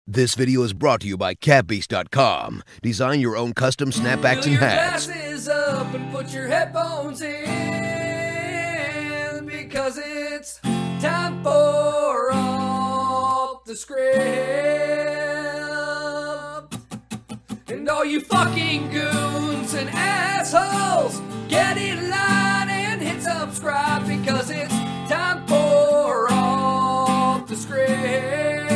This video is brought to you by catbeast.com. Design your own custom snapbacks and hats. Fill your glasses up and put your headphones in, because it's time for Off the Script. And all you fucking goons and assholes, get in line and hit subscribe, because it's time for Off the Script.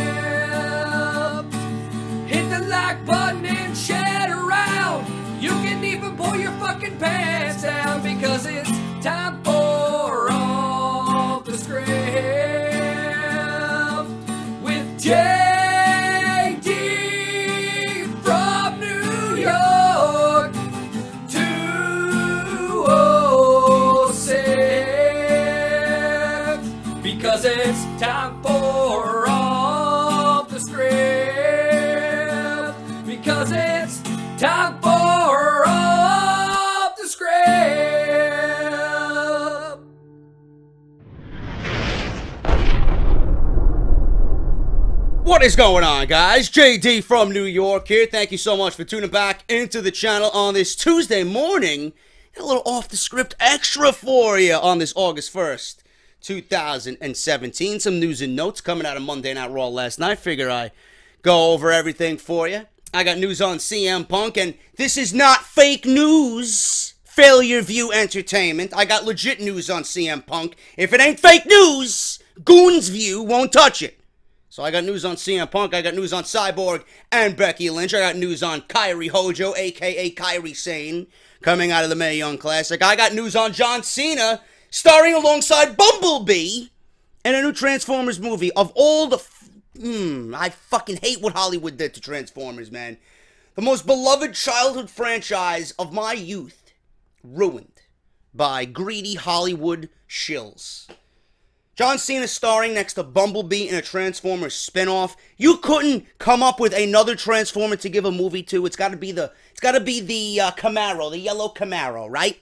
Hit the like button and share it around. You can even pull your fucking pants down, because it's time for Off the Script with JD from New York 206, because it's time for Off the Script. Because it's time for Off the Script. What is going on, guys? JD from New York here. Thank you so much for tuning back into the channel on this Tuesday morning. A little Off the Script extra for you on this August 1st, 2017. Some news and notes coming out of Monday Night Raw last night. Figure I go over everything for you. I got news on CM Punk, and this is not fake news, Failure View Entertainment. I got legit news on CM Punk. If it ain't fake news, Goons View won't touch it. So I got news on CM Punk, I got news on Cyborg and Becky Lynch, I got news on Kairi Hojo, a.k.a. Kairi Sane, coming out of the Mae Young Classic. I got news on John Cena, starring alongside Bumblebee in a new Transformers movie. Of all the I fucking hate what Hollywood did to Transformers, man. The most beloved childhood franchise of my youth, ruined by greedy Hollywood shills. John Cena starring next to Bumblebee in a Transformers spinoff. You couldn't come up with another Transformer to give a movie to. It's got to be the Camaro, the yellow Camaro, right?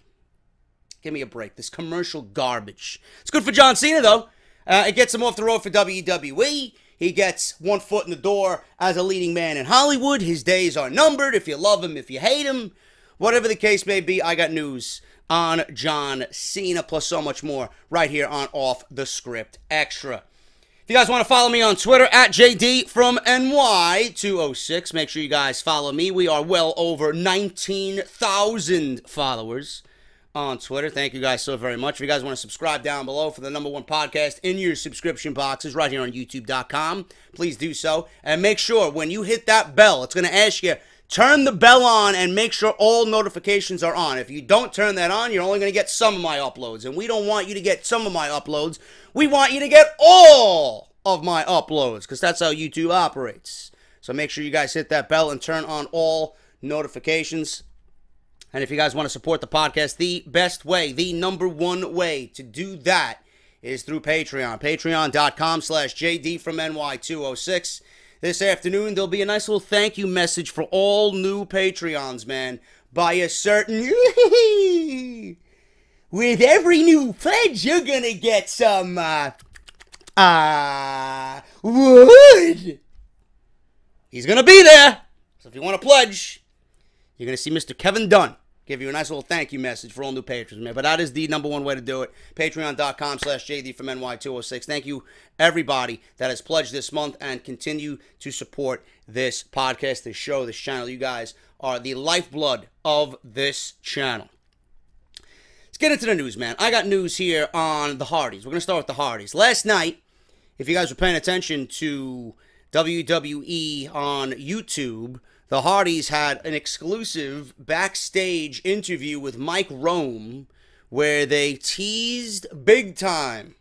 Give me a break. This commercial garbage. It's good for John Cena though. It gets him off the road for WWE. He gets one foot in the door as a leading man in Hollywood. His days are numbered. If you love him, if you hate him, whatever the case may be, I got news on John Cena, plus so much more right here on Off the Script Extra. If you guys want to follow me on Twitter, at JDFROMNY206, make sure you guys follow me. We are well over 19,000 followers on Twitter. Thank you guys so very much. If you guys want to subscribe down below for the #1 podcast in your subscription boxes right here on YouTube.com, please do so. And make sure when you hit that bell, it's going to ask you, turn the bell on and make sure all notifications are on. If you don't turn that on, you're only going to get some of my uploads. And we don't want you to get some of my uploads. We want you to get all of my uploads, because that's how YouTube operates. So make sure you guys hit that bell and turn on all notifications. And if you guys want to support the podcast, the best way, the #1 way to do that is through Patreon. Patreon.com/JD from NY206. This afternoon, there'll be a nice little thank you message for all new Patreons, man, by a certain... With every new pledge, you're gonna get some, wood. He's gonna be there. So if you want to pledge, you're going to see Mr. Kevin Dunn give you a nice little thank you message for all new patrons, man. But that is the #1 way to do it. Patreon.com/JD from NY206. Thank you, everybody that has pledged this month and continue to support this podcast, this show, this channel. You guys are the lifeblood of this channel. Let's get into the news, man. I got news here on the Hardys. We're going to start with the Hardys. Last night, if you guys were paying attention to WWE on YouTube, the Hardys had an exclusive backstage interview with Mike Rome where they teased big time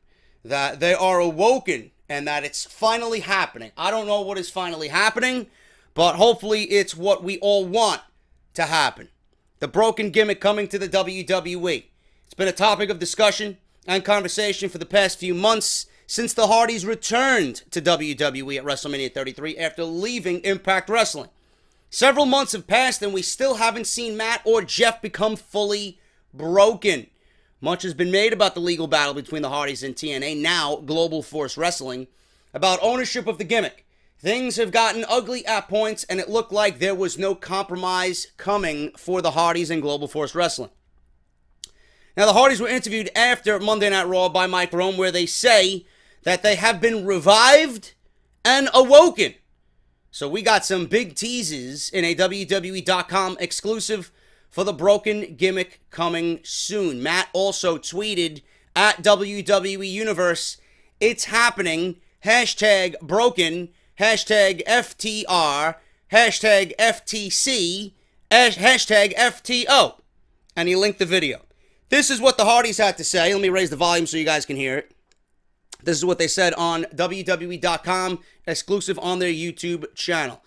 that they are awoken and that it's finally happening. I don't know what is finally happening, but hopefully it's what we all want to happen. The broken gimmick coming to the WWE. It's been a topic of discussion and conversation for the past few months since the Hardys returned to WWE at WrestleMania 33 after leaving Impact Wrestling. Several months have passed and we still haven't seen Matt or Jeff become fully broken. Much has been made about the legal battle between the Hardys and TNA, now Global Force Wrestling, about ownership of the gimmick. things have gotten ugly at points, and it looked like there was no compromise coming for the Hardys in Global Force Wrestling. Now, the Hardys were interviewed after Monday Night Raw by Mike Rome, where they say that they have been revived and awoken. So we got some big teases in a WWE.com exclusive for the Broken Gimmick coming soon. Matt also tweeted at WWE Universe, it's happening, hashtag broken, hashtag FTR, hashtag FTC, hashtag FTO. And he linked the video. This is what the Hardys had to say. Let me raise the volume so you guys can hear it. This is what they said on WWE.com, exclusive on their YouTube channel.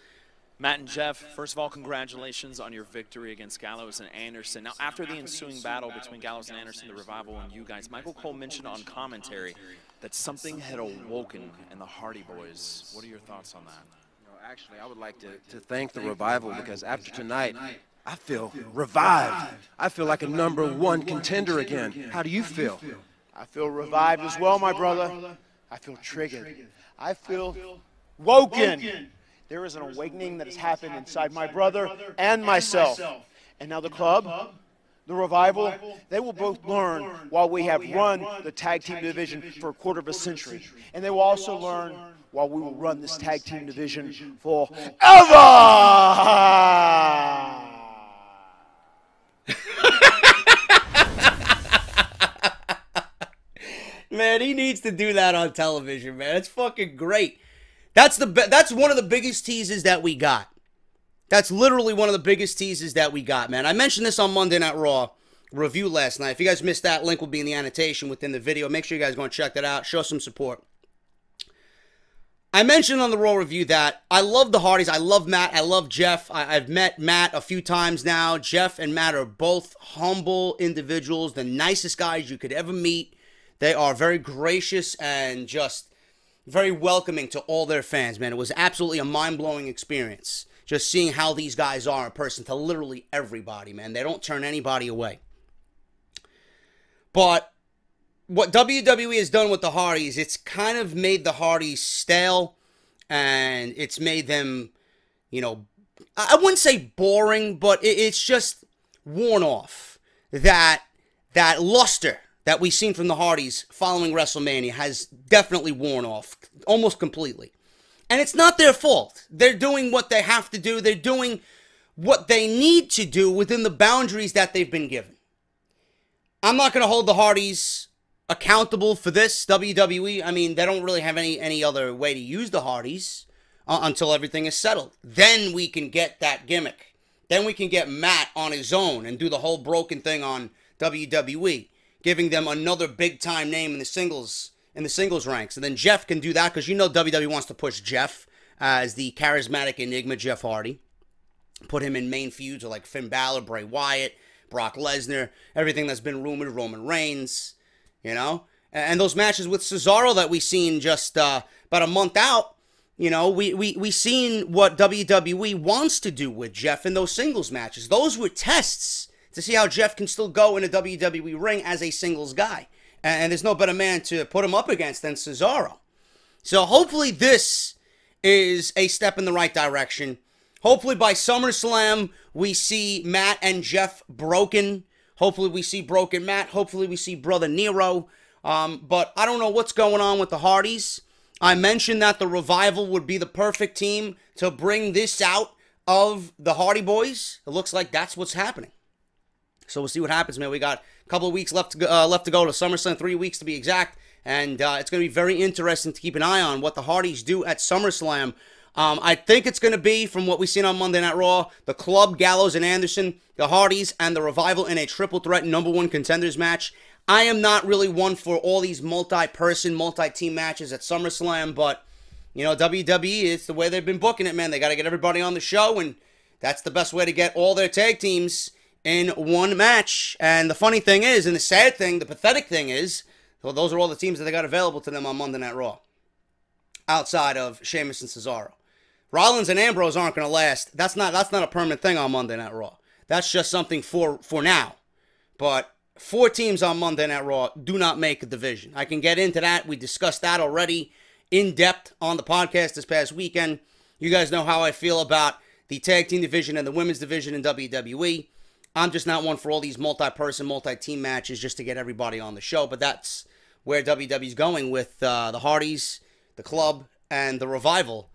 Matt and Jeff, first of all, congratulations on your victory against Gallows and Anderson. Now, after the ensuing battle between Gallows and Anderson, the Revival, and you guys, Michael Cole mentioned on commentary that something had awoken in the Hardy Boys. What are your thoughts on that? Actually, I would like to thank the Revival, because after tonight, I feel revived. I feel like a #1 contender again. How do you feel? I feel revived as well, my brother. I feel triggered. I feel woken. There is an awakening that has happened inside my brother and myself. And now the club, the Revival, they will both learn while we have run the tag team division for a quarter of a century. And they will also learn while we will run this tag team division forever! Man, he needs to do that on television, man. It's fucking great. That's one of the biggest teases that we got. That's literally one of the biggest teases that we got, man. I mentioned this on Monday Night Raw review last night. If you guys missed that, link will be in the annotation within the video. Make sure you guys go and check that out. Show some support. I mentioned on the Raw review that I love the Hardys. I love Matt. I love Jeff. I've met Matt a few times now. Jeff and Matt are both humble individuals, the nicest guys you could ever meet. They are very gracious and just very welcoming to all their fans, man. It was absolutely a mind-blowing experience just seeing how these guys are in person to literally everybody, man. They don't turn anybody away. But what WWE has done with the Hardys, it's kind of made the Hardys stale, and it's made them, you know, I wouldn't say boring, but it's just worn off. That luster that we've seen from the Hardys following WrestleMania has definitely worn off almost completely. And it's not their fault. They're doing what they have to do. They're doing what they need to do within the boundaries that they've been given. I'm not going to hold the Hardys accountable for this, WWE. I mean, they don't really have any other way to use the Hardys until everything is settled. Then we can get that gimmick. Then we can get Matt on his own and do the whole broken thing on WWE, giving them another big-time name in the singles ranks. And then Jeff can do that, because you know WWE wants to push Jeff as the charismatic enigma, Jeff Hardy. Put him in main feuds with like Finn Balor, Bray Wyatt, Brock Lesnar, everything that's been rumored, Roman Reigns, you know? And those matches with Cesaro that we seen just about a month out, you know, we seen what WWE wants to do with Jeff in those singles matches. Those were tests to see how Jeff can still go in a WWE ring as a singles guy. And there's no better man to put him up against than Cesaro. So hopefully this is a step in the right direction. Hopefully by SummerSlam we see Matt and Jeff broken. Hopefully we see broken Matt. Hopefully we see Brother Nero. But I don't know what's going on with the Hardys. I mentioned that the Revival would be the perfect team to bring this out of the Hardy Boys. It looks like that's what's happening. So we'll see what happens, man. We got a couple of weeks left to go to SummerSlam, 3 weeks to be exact. And it's going to be very interesting to keep an eye on what the Hardys do at SummerSlam. I think it's going to be, from what we've seen on Monday Night Raw, the Club, Gallows, and Anderson, the Hardys, and the Revival in a triple threat #1 contenders match. I am not really one for all these multi-person, multi-team matches at SummerSlam, but, you know, WWE, it's the way they've been booking it, man. They got to get everybody on the show, and that's the best way to get all their tag teams in one match. And the funny thing is, and the sad thing, the pathetic thing is, well, those are all the teams that they got available to them on Monday Night Raw, outside of Sheamus and Cesaro. Rollins and Ambrose aren't going to last. That's not a permanent thing on Monday Night Raw. That's just something for now. But 4 teams on Monday Night Raw do not make a division. I can get into that. We discussed that already in depth on the podcast this past weekend. You guys know how I feel about the tag team division and the women's division in WWE. I'm just not one for all these multi-person, multi-team matches just to get everybody on the show. But that's where WWE's going with the Hardys, the Club, and the Revival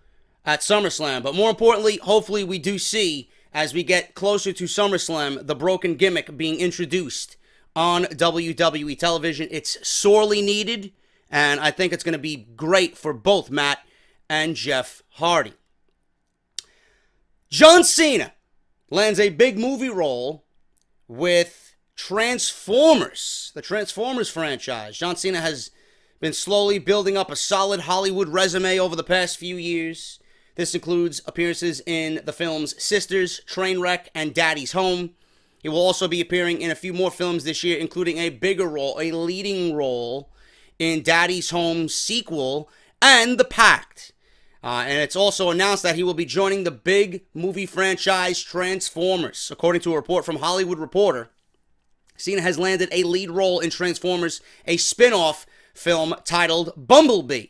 at SummerSlam. But more importantly, hopefully we do see, as we get closer to SummerSlam, the broken gimmick being introduced on WWE television. It's sorely needed, and I think it's going to be great for both Matt and Jeff Hardy. John Cena lands a big movie role with Transformers, the Transformers franchise. John Cena has been slowly building up a solid Hollywood resume over the past few years. This includes appearances in the films Sisters, Trainwreck, and Daddy's Home. He will also be appearing in a few more films this year, including a bigger role, a leading role in Daddy's Home sequel and The Pact. And it's also announced that he will be joining the big movie franchise Transformers. According to a report from Hollywood Reporter, Cena has landed a lead role in Transformers, a spin-off film titled Bumblebee.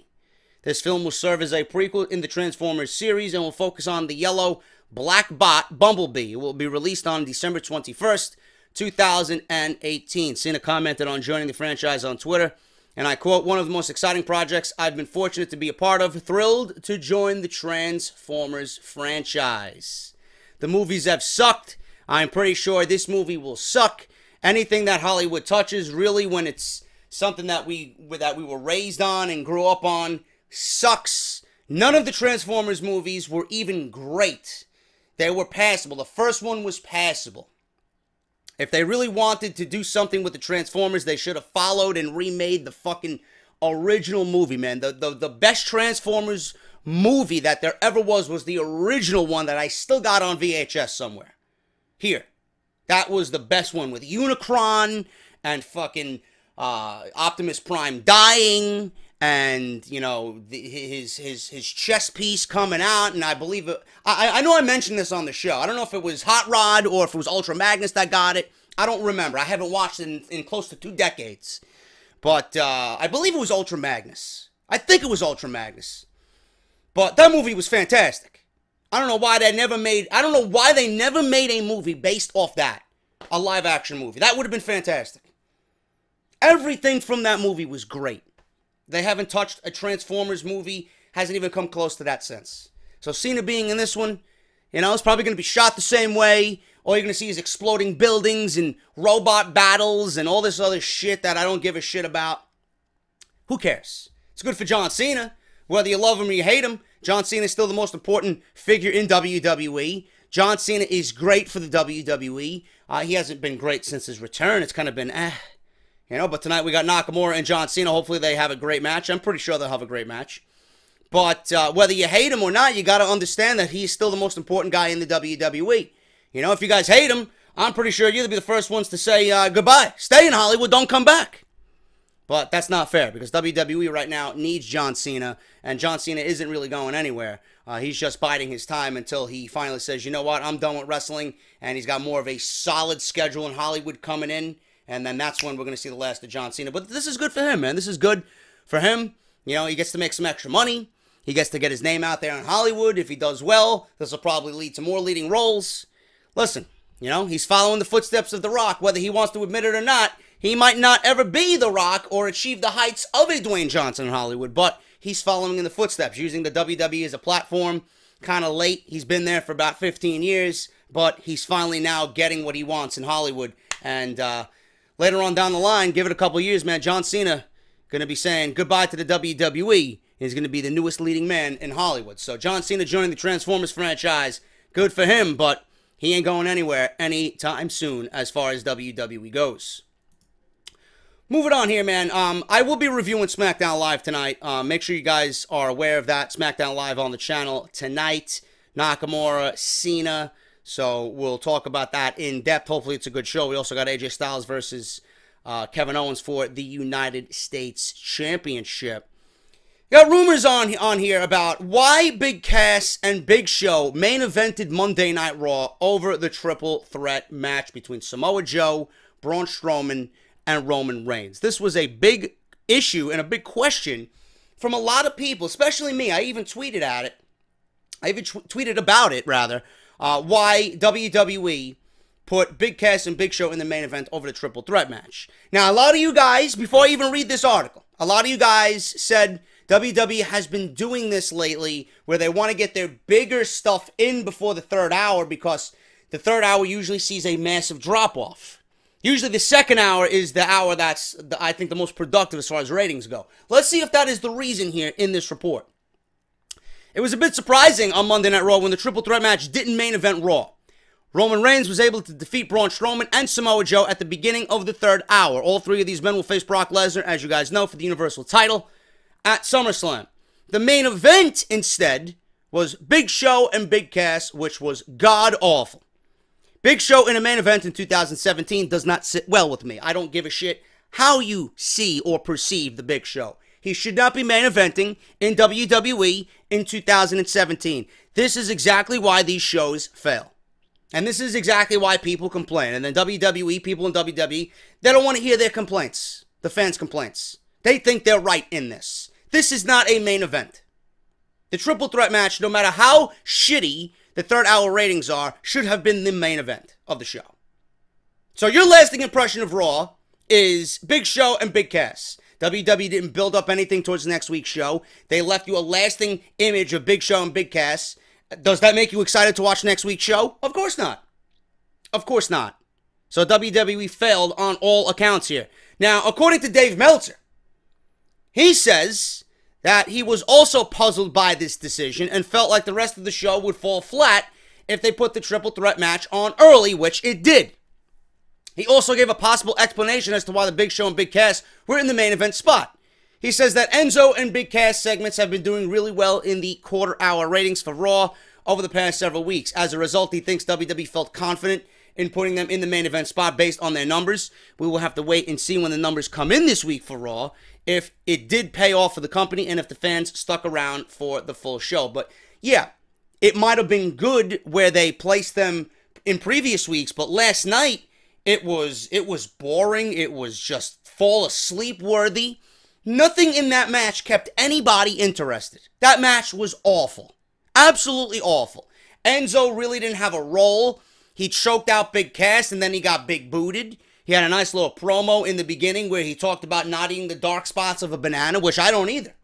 This film will serve as a prequel in the Transformers series and will focus on the yellow black bot Bumblebee. It will be released on December 21st, 2018. Cena commented on joining the franchise on Twitter, and I quote, "One of the most exciting projects I've been fortunate to be a part of. Thrilled to join the Transformers franchise. The movies have sucked. I'm pretty sure this movie will suck. Anything that Hollywood touches, really, when it's something that we were raised on and grew up on, sucks. None of the Transformers movies were even great. They were passable. The first one was passable. If they really wanted to do something with the Transformers, they should have followed and remade the fucking original movie, man. The best Transformers movie that there ever was the original one that I still got on VHS somewhere. Here. That was the best one with Unicron and fucking Optimus Prime dying and, you know, his chest piece coming out, and I believe it. I know I mentioned this on the show. I don't know if it was Hot Rod or if it was Ultra Magnus that got it. I don't remember. I haven't watched it in close to 2 decades. But I believe it was Ultra Magnus. I think it was Ultra Magnus. But that movie was fantastic. I don't know why they never made a movie based off that. A live action movie. That would have been fantastic. Everything from that movie was great. They haven't touched a Transformers movie, hasn't even come close to that since. So Cena being in this one, you know, it's probably going to be shot the same way. All you're going to see is exploding buildings and robot battles and all this other shit that I don't give a shit about. Who cares? It's good for John Cena. Whether you love him or you hate him, John Cena is still the most important figure in WWE. John Cena is great for the WWE. He hasn't been great since his return. It's kind of been you know, but tonight we got Nakamura and John Cena. Hopefully they have a great match. I'm pretty sure they'll have a great match. But whether you hate him or not, you got to understand that he's still the most important guy in the WWE. You know, if you guys hate him, I'm pretty sure you'll be the first ones to say goodbye. Stay in Hollywood, don't come back. But that's not fair because WWE right now needs John Cena, and John Cena isn't really going anywhere. He's just biding his time until he finally says, you know what, I'm done with wrestling, and he's got more of a solid schedule in Hollywood coming in. And then that's when we're going to see the last of John Cena. But this is good for him, man. This is good for him. You know, he gets to make some extra money. He gets to get his name out there in Hollywood. If he does well, this will probably lead to more leading roles. Listen, you know, he's following the footsteps of The Rock. Whether he wants to admit it or not, he might not ever be The Rock or achieve the heights of a Dwayne Johnson in Hollywood. But he's following in the footsteps, using the WWE as a platform. Kind of late. He's been there for about 15 years. But he's finally now getting what he wants in Hollywood. And, later on down the line, give it a couple years, man, John Cena going to be saying goodbye to the WWE. He's going to be the newest leading man in Hollywood. So John Cena joining the Transformers franchise, good for him, but he ain't going anywhere anytime soon as far as WWE goes. Moving on here, man. I will be reviewing SmackDown Live tonight. Make sure you guys are aware of that. SmackDown Live on the channel tonight. Nakamura, Cena. So we'll talk about that in depth. Hopefully it's a good show. We also got AJ Styles versus Kevin Owens for the United States Championship. Got rumors on here about why Big Cass and Big Show main evented Monday Night Raw over the triple threat match between Samoa Joe, Braun Strowman, and Roman Reigns. This was a big issue and a big question from a lot of people, especially me. I even tweeted at it. I even tweeted about it, rather, why WWE put Big Cass and Big Show in the main event over the triple threat match. Now, a lot of you guys, before I even read this article, a lot of you guys said WWE has been doing this lately where they want to get their bigger stuff in before the third hour because the third hour usually sees a massive drop-off. Usually the second hour is the hour that's, I think, the most productive as far as ratings go. Let's see if that is the reason here in this report. It was a bit surprising on Monday Night Raw when the triple threat match didn't main event Raw. Roman Reigns was able to defeat Braun Strowman and Samoa Joe at the beginning of the third hour. All three of these men will face Brock Lesnar, as you guys know, for the Universal title at SummerSlam. The main event, instead, was Big Show and Big Cass, which was god-awful. Big Show in a main event in 2017 does not sit well with me. I don't give a shit how you see or perceive the Big Show. He should not be main eventing in WWE in 2017. This is exactly why these shows fail. And this is exactly why people complain. And then WWE, people in WWE, they don't want to hear their complaints, the fans' complaints. They think they're right in this. This is not a main event. The triple threat match, no matter how shitty the third hour ratings are, should have been the main event of the show. So your lasting impression of Raw is Big Show and Big Cass. WWE didn't build up anything towards next week's show. They left you a lasting image of Big Show and Big Cass. Does that make you excited to watch next week's show? Of course not. Of course not. So WWE failed on all accounts here. Now, according to Dave Meltzer, he says that he was also puzzled by this decision and felt like the rest of the show would fall flat if they put the triple threat match on early, which it did. He also gave a possible explanation as to why the Big Show and Big Cass were in the main event spot. He says that Enzo and Big Cass segments have been doing really well in the quarter-hour ratings for Raw over the past several weeks. As a result, he thinks WWE felt confident in putting them in the main event spot based on their numbers. We will have to wait and see when the numbers come in this week for Raw, if it did pay off for the company and if the fans stuck around for the full show. But yeah, it might have been good where they placed them in previous weeks, but last night it was boring. It was just fall asleep worthy. Nothing in that match kept anybody interested. That match was awful. Absolutely awful. Enzo really didn't have a role. He choked out Big Cass and then he got big booted. He had a nice little promo in the beginning where he talked about not eating the dark spots of a banana, which I don't either.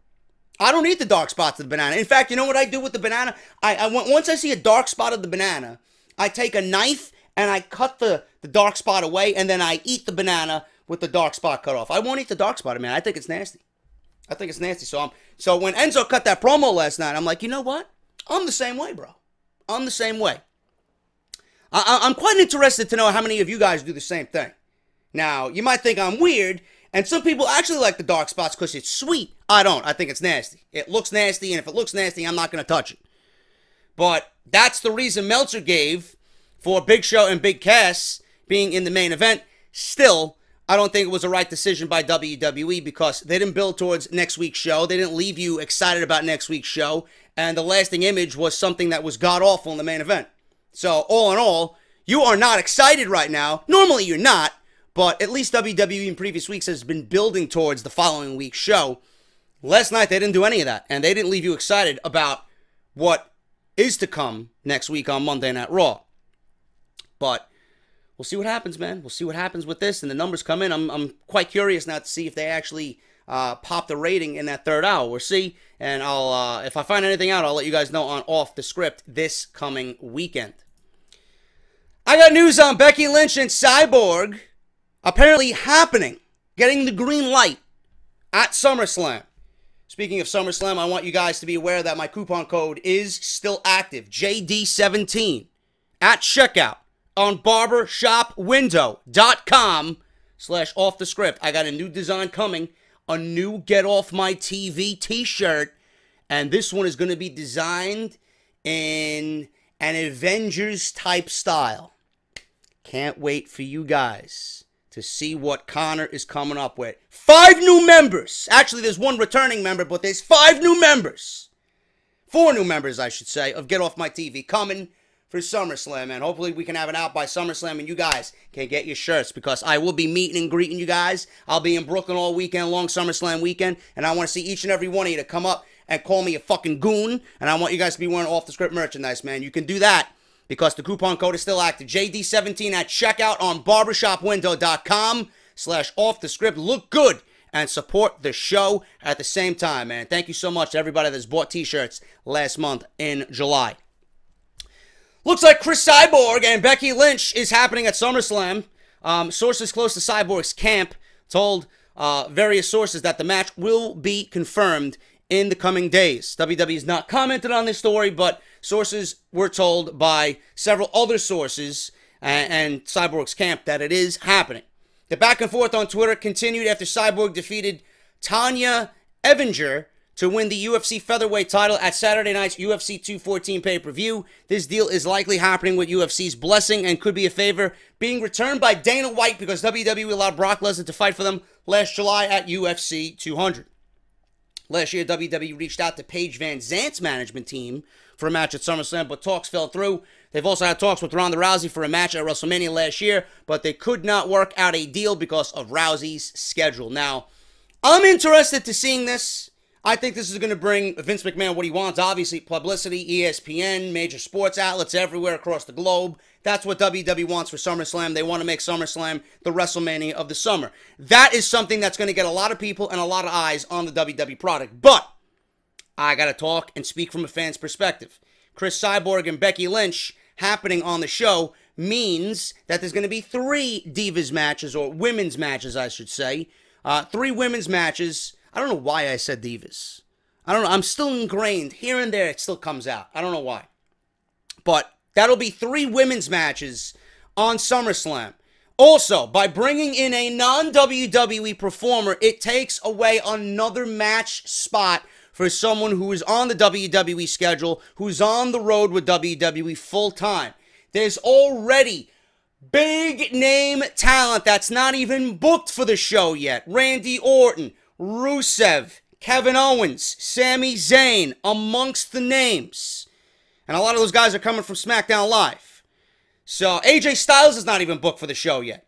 I don't eat the dark spots of the banana. In fact, you know what I do with the banana? Once I see a dark spot of the banana, I take a knife and I cut the dark spot away and then I eat the banana with the dark spot cut off. I won't eat the dark spot, man. I think it's nasty. I think it's nasty. So when Enzo cut that promo last night, I'm like, you know what? I'm the same way, bro. I'm the same way. I'm quite interested to know how many of you guys do the same thing. Now, you might think I'm weird, and some people actually like the dark spots because it's sweet. I don't. I think it's nasty. It looks nasty, and if it looks nasty, I'm not going to touch it. But that's the reason Meltzer gave for Big Show and Big Cass being in the main event. Still, I don't think it was the right decision by WWE because they didn't build towards next week's show. They didn't leave you excited about next week's show, and the lasting image was something that was god-awful in the main event. So, all in all, you are not excited right now. Normally, you're not. But at least WWE in previous weeks has been building towards the following week's show. Last night, they didn't do any of that. And they didn't leave you excited about what is to come next week on Monday Night Raw. But we'll see what happens, man. We'll see what happens with this. And the numbers come in. I'm quite curious now to see if they actually pop the rating in that third hour. We'll see. And I'll if I find anything out, I'll let you guys know on Off the Script this coming weekend. I got news on Becky Lynch and Cyborg apparently happening, getting the green light at SummerSlam. Speaking of SummerSlam, I want you guys to be aware that my coupon code is still active, JD17, at checkout on barbershopwindow.com/offthescript. I got a new design coming, a new Get Off My TV t-shirt, and this one is going to be designed in an Avengers-type style. Can't wait for you guys to see what Connor is coming up with. 5 new members. Actually, there's 1 returning member, but there's 5 new members. 4 new members, I should say, of Get Off My TV coming for SummerSlam, man. Hopefully we can have it out by SummerSlam and you guys can get your shirts, because I will be meeting and greeting you guys. I'll be in Brooklyn all weekend long, SummerSlam weekend, and I want to see each and every one of you to come up and call me a fucking goon, and I want you guys to be wearing Off the Script merchandise, man. You can do that because the coupon code is still active. JD17 at checkout on barbershopwindow.com/offthescript. Look good and support the show at the same time, man. Thank you so much to everybody that's bought t-shirts last month in July. Looks like Cris Cyborg and Becky Lynch is happening at SummerSlam. Sources close to Cyborg's camp told various sources that the match will be confirmed in the coming days. WWE's not commented on this story, but sources were told by several other sources and Cyborg's camp that it is happening. The back and forth on Twitter continued after Cyborg defeated Tanya Evinger to win the UFC featherweight title at Saturday night's UFC 214 pay-per-view. This deal is likely happening with UFC's blessing and could be a favor being returned by Dana White because WWE allowed Brock Lesnar to fight for them last July at UFC 200. Last year, WWE reached out to Paige Van Zant's management team for a match at SummerSlam, but talks fell through. They've also had talks with Ronda Rousey for a match at WrestleMania last year, but they could not work out a deal because of Rousey's schedule. Now, I'm interested to seeing this. I think this is going to bring Vince McMahon what he wants. Obviously, publicity, ESPN, major sports outlets everywhere across the globe. That's what WWE wants for SummerSlam. They want to make SummerSlam the WrestleMania of the summer. That is something that's going to get a lot of people and a lot of eyes on the WWE product. But I got to talk and speak from a fan's perspective. Cris Cyborg and Becky Lynch happening on the show means that there's going to be 3 Divas matches, or women's matches, I should say. 3 women's matches. I don't know why I said Divas. I don't know. I'm still ingrained. Here and there, it still comes out. I don't know why. But that'll be 3 women's matches on SummerSlam. Also, by bringing in a non-WWE performer, it takes away another match spot for someone who is on the WWE schedule, who's on the road with WWE full-time. There's already big name talent that's not even booked for the show yet. Randy Orton, Rusev, Kevin Owens, Sami Zayn, amongst the names. And a lot of those guys are coming from SmackDown Live. So AJ Styles is not even booked for the show yet.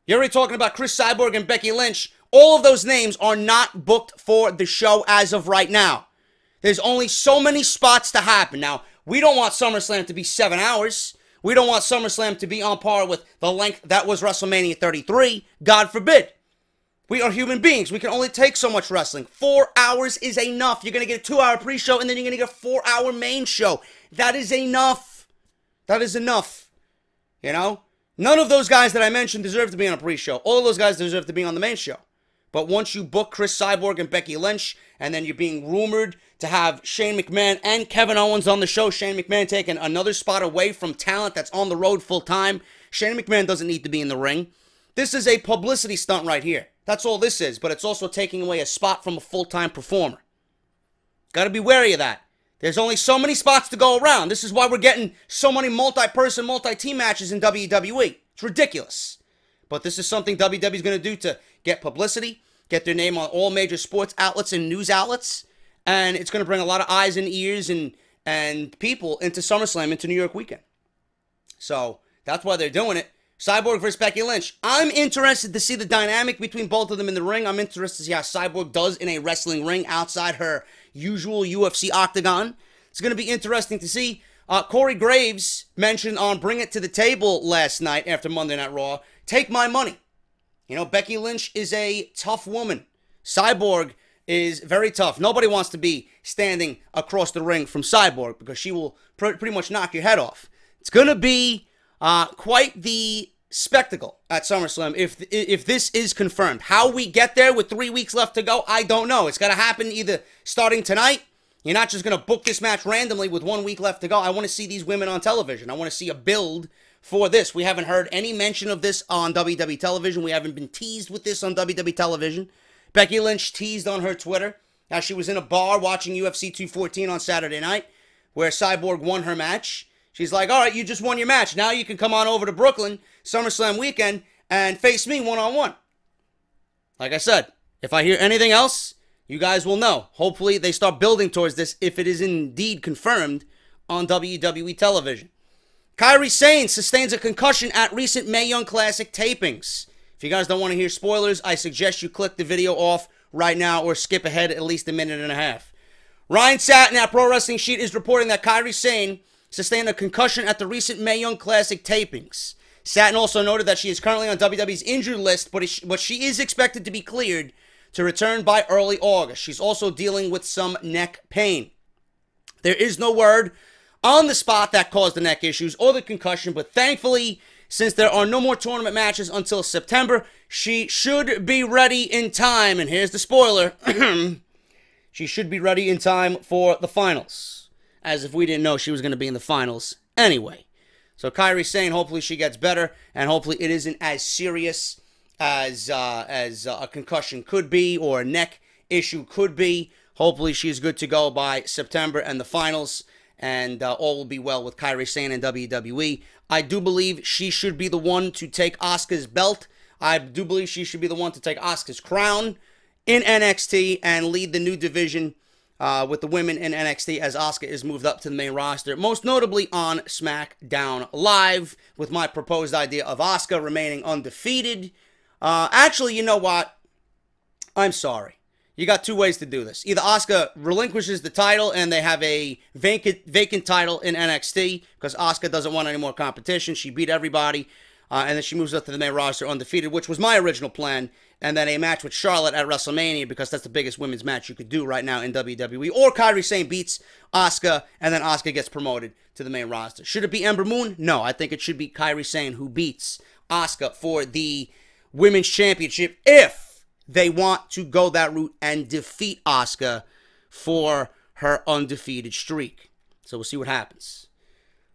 You're already talking about Cris Cyborg and Becky Lynch. All of those names are not booked for the show as of right now. There's only so many spots to happen. Now, we don't want SummerSlam to be 7 hours. We don't want SummerSlam to be on par with the length that was WrestleMania 33. God forbid. We are human beings. We can only take so much wrestling. 4 hours is enough. You're going to get a 2-hour pre-show, and then you're going to get a 4-hour main show. That is enough. That is enough. You know? None of those guys that I mentioned deserve to be on a pre-show. All of those guys deserve to be on the main show. But once you book Cris Cyborg and Becky Lynch, and then you're being rumored to have Shane McMahon and Kevin Owens on the show, Shane McMahon taking another spot away from talent that's on the road full-time. Shane McMahon doesn't need to be in the ring. This is a publicity stunt right here. That's all this is, but it's also taking away a spot from a full-time performer. Got to be wary of that. There's only so many spots to go around. This is why we're getting so many multi-person, multi-team matches in WWE. It's ridiculous. But this is something WWE's going to do to get publicity, get their name on all major sports outlets and news outlets, and it's going to bring a lot of eyes and ears and people into SummerSlam, into New York weekend. So that's why they're doing it. Cyborg versus Becky Lynch. I'm interested to see the dynamic between both of them in the ring. I'm interested to see how Cyborg does in a wrestling ring outside her usual UFC octagon. It's going to be interesting to see. Corey Graves mentioned on Bring It to the Table last night after Monday Night Raw, take my money. You know, Becky Lynch is a tough woman. Cyborg is very tough. Nobody wants to be standing across the ring from Cyborg because she will pretty much knock your head off. It's going to be quite the spectacle at SummerSlam if this is confirmed. How we get there with 3 weeks left to go, I don't know. It's got to happen either starting tonight. You're not just going to book this match randomly with 1 week left to go. I want to see these women on television. I want to see a build for this. We haven't heard any mention of this on WWE television. We haven't been teased with this on WWE television. Becky Lynch teased on her Twitter as she was in a bar watching UFC 214 on Saturday night where Cyborg won her match. She's like, all right, you just won your match. Now you can come on over to Brooklyn, SummerSlam weekend, and face me one-on-one. Like I said, if I hear anything else, you guys will know. Hopefully they start building towards this if it is indeed confirmed on WWE television. Kairi Sane sustains a concussion at recent Mae Young Classic tapings. If you guys don't want to hear spoilers, I suggest you click the video off right now or skip ahead at least a minute and a half. Ryan Satin at Pro Wrestling Sheet is reporting that Kairi Sane sustained a concussion at the recent Mae Young Classic tapings. Satin also noted that she is currently on WWE's injured list, but she is expected to be cleared to return by early August. She's also dealing with some neck pain. There is no word on the spot that caused the neck issues or the concussion, but thankfully, since there are no more tournament matches until September, she should be ready in time. And here's the spoiler. She should be ready in time for the finals. As if we didn't know she was going to be in the finals anyway. So Kairi Sane, hopefully she gets better, and hopefully it isn't as serious as a concussion could be or a neck issue could be. Hopefully she's good to go by September and the finals, and all will be well with Kairi Sane and WWE. I do believe she should be the one to take Asuka's belt. I do believe she should be the one to take Asuka's crown in NXT and lead the new division with the women in NXT as Asuka is moved up to the main roster, most notably on SmackDown Live, with my proposed idea of Asuka remaining undefeated. Actually, you know what? I'm sorry. You got two ways to do this. Either Asuka relinquishes the title and they have a vacant title in NXT because Asuka doesn't want any more competition. She beat everybody. And then she moves up to the main roster undefeated, which was my original plan. And then a match with Charlotte at WrestleMania because that's the biggest women's match you could do right now in WWE. Or Kairi Sane beats Asuka and then Asuka gets promoted to the main roster. Should it be Ember Moon? No, I think it should be Kairi Sane who beats Asuka for the Women's Championship if they want to go that route and defeat Asuka for her undefeated streak. So we'll see what happens.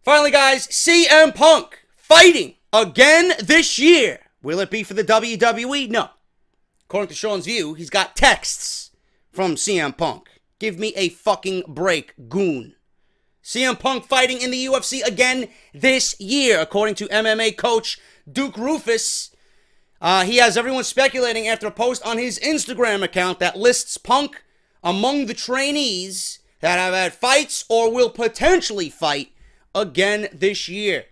Finally, guys, CM Punk fighting again this year. Will it be for the WWE? No. According to Sean's View, he's got texts from CM Punk. Give me a fucking break, goon. CM Punk fighting in the UFC again this year, according to MMA coach Duke Rufus. He has everyone speculating after a post on his Instagram account that lists Punk among the trainees that have had fights or will potentially fight again this year.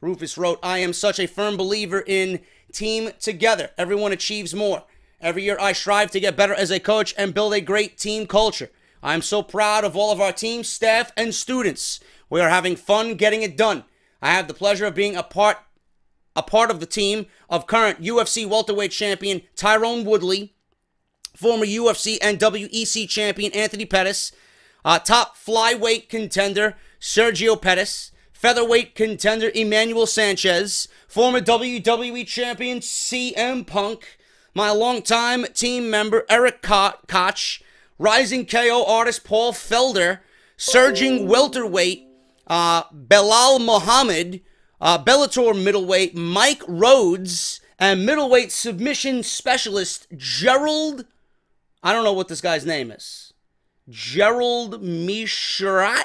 Rufus wrote, "I am such a firm believer in team together. Everyone achieves more. Every year I strive to get better as a coach and build a great team culture. I am so proud of all of our team, staff, and students. We are having fun getting it done. I have the pleasure of being a part of the team of current UFC welterweight champion Tyrone Woodley, former UFC and WEC champion Anthony Pettis, top flyweight contender Sergio Pettis, featherweight contender Emmanuel Sanchez, former WWE champion CM Punk, my longtime team member Eric Koch, rising KO artist Paul Felder, surging welterweight Belal Muhammad, Bellator middleweight Mike Rhodes, and middleweight submission specialist Gerald, I don't know what this guy's name is, Gerald Misharit?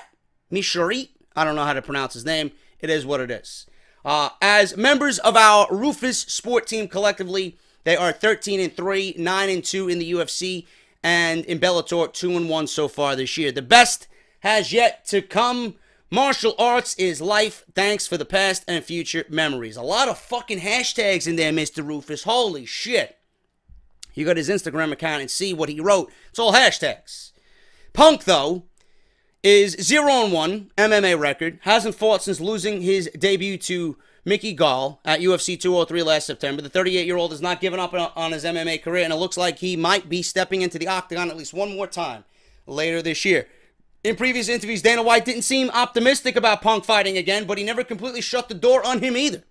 I don't know how to pronounce his name. It is what it is. As members of our Rufus Sport Team collectively, they are 13-3, 9-2 in the UFC, and in Bellator, 2-1 so far this year. The best has yet to come. Martial arts is life. Thanks for the past and future memories. A lot of fucking hashtags in there, Mr. Rufus. Holy shit. You got his Instagram account and see what he wrote. It's all hashtags. Punk, though, is 0-1 MMA record. Hasn't fought since losing his debut to Mickey Gall at UFC 203 last September. The 38-year-old has not given up on his MMA career, and it looks like he might be stepping into the octagon at least one more time later this year. In previous interviews, Dana White didn't seem optimistic about Punk fighting again, but he never completely shut the door on him either.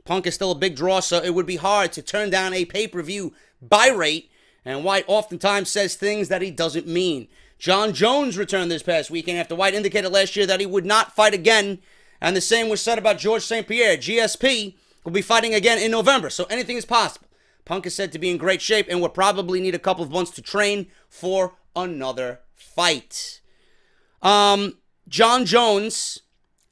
Punk is still a big draw, so it would be hard to turn down a pay-per-view buy rate, and White oftentimes says things that he doesn't mean. John Jones returned this past weekend after White indicated last year that he would not fight again, and the same was said about George St. Pierre. GSP will be fighting again in November, so anything is possible. Punk is said to be in great shape and would probably need a couple of months to train for another fight. John Jones,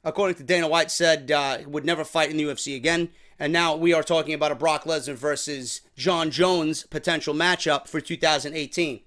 according to Dana White, said would never fight in the UFC again. And now we are talking about a Brock Lesnar versus John Jones potential matchup for 2018.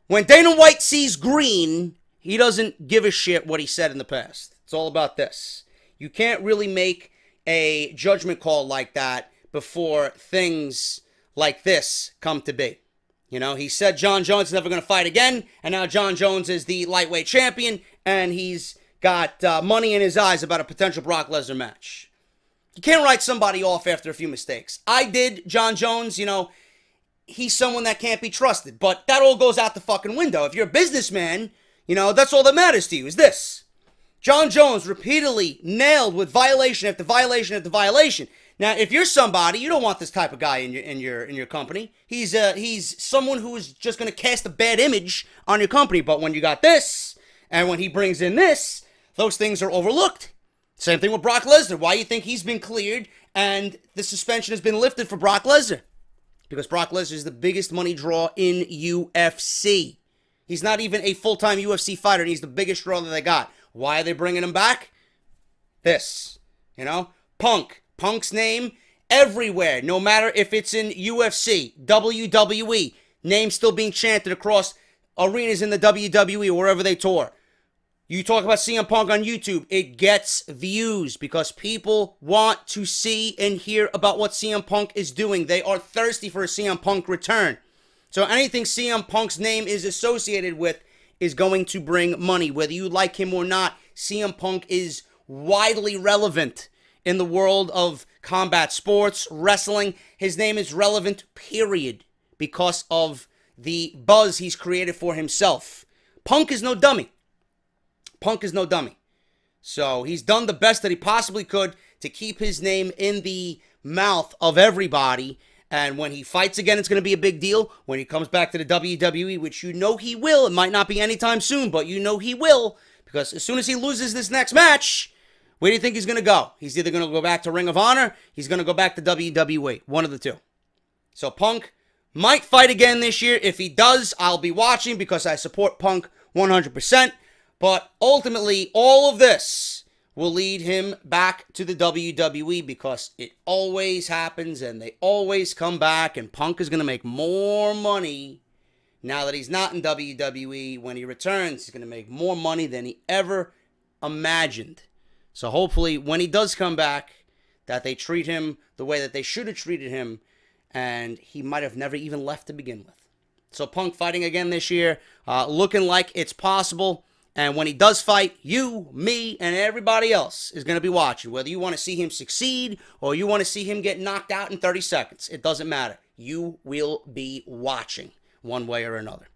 When Dana White sees green, He doesn't give a shit what he said in the past. It's all about this. You can't really make a judgment call like that before things like this come to be. You know, he said John Jones is never going to fight again, and now John Jones is the lightweight champion, and he's got money in his eyes about a potential Brock Lesnar match. You can't write somebody off after a few mistakes. I did. John Jones, you know, he's someone that can't be trusted, but that all goes out the fucking window. If you're a businessman, you know, that's all that matters to you is this. John Jones repeatedly nailed with violation after violation after violation. Now, if you're somebody, you don't want this type of guy in your company. He's someone who is just going to cast a bad image on your company. But when you got this, and when he brings in this, those things are overlooked. Same thing with Brock Lesnar. Why do you think he's been cleared and the suspension has been lifted for Brock Lesnar? Because Brock Lesnar is the biggest money draw in UFC. He's not even a full-time UFC fighter, and he's the biggest draw that they got. Why are they bringing him back? This, you know, Punk's name everywhere, no matter if it's in UFC, WWE, name still being chanted across arenas in the WWE or wherever they tour. You talk about CM Punk on YouTube, it gets views because people want to see and hear about what CM Punk is doing. They are thirsty for a CM Punk return. So anything CM Punk's name is associated with is going to bring money. Whether you like him or not, CM Punk is widely relevant in the world of combat sports, wrestling. His name is relevant, period, because of the buzz he's created for himself. Punk is no dummy. Punk is no dummy. So he's done the best that he possibly could to keep his name in the mouth of everybody. And when he fights again, it's going to be a big deal. When he comes back to the WWE, which you know he will, it might not be anytime soon, but you know he will, because as soon as he loses this next match, where do you think he's going to go? He's either going to go back to Ring of Honor, he's going to go back to WWE, one of the two. So Punk might fight again this year. If he does, I'll be watching because I support Punk 100%. But ultimately, all of this will lead him back to the WWE because it always happens and they always come back, and Punk is going to make more money now that he's not in WWE. When he returns, he's going to make more money than he ever imagined. So hopefully when he does come back, that they treat him the way that they should have treated him, and he might have never even left to begin with. So Punk fighting again this year, looking like it's possible. And when he does fight, you, me, and everybody else is going to be watching. Whether you want to see him succeed or you want to see him get knocked out in 30 seconds. It doesn't matter. You will be watching one way or another.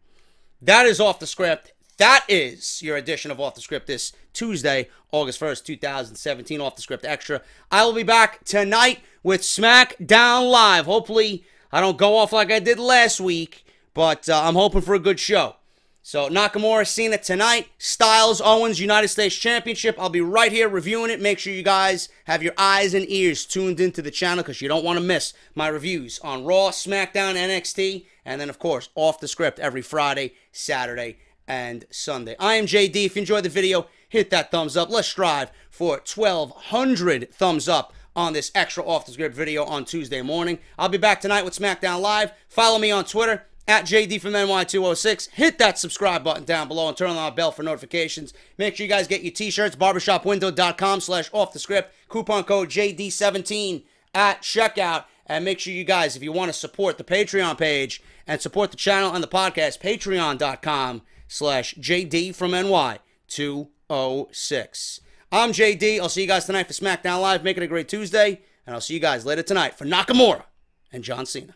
That is Off the Script. That is your edition of Off the Script this Tuesday, August 1st, 2017. Off the Script Extra. I will be back tonight with SmackDown Live. Hopefully, I don't go off like I did last week, but I'm hoping for a good show. So, Nakamura, Cena tonight. Styles, Owens, United States Championship. I'll be right here reviewing it. Make sure you guys have your eyes and ears tuned into the channel because you don't want to miss my reviews on Raw, SmackDown, NXT, and then, of course, Off the Script every Friday, Saturday, and Sunday. I am JD. If you enjoyed the video, hit that thumbs up. Let's strive for 1,200 thumbs up on this extra Off the Script video on Tuesday morning. I'll be back tonight with SmackDown Live. Follow me on Twitter. At JDFROMNY206. Hit that subscribe button down below and turn on the bell for notifications. Make sure you guys get your t-shirts. barbershopwindow.com/offthescript. Coupon code JD17 at checkout. And make sure you guys, if you want to support the Patreon page and support the channel and the podcast, patreon.com/JDFROMNY206. I'm JD. I'll see you guys tonight for SmackDown Live. Make it a great Tuesday. And I'll see you guys later tonight for Nakamura and John Cena.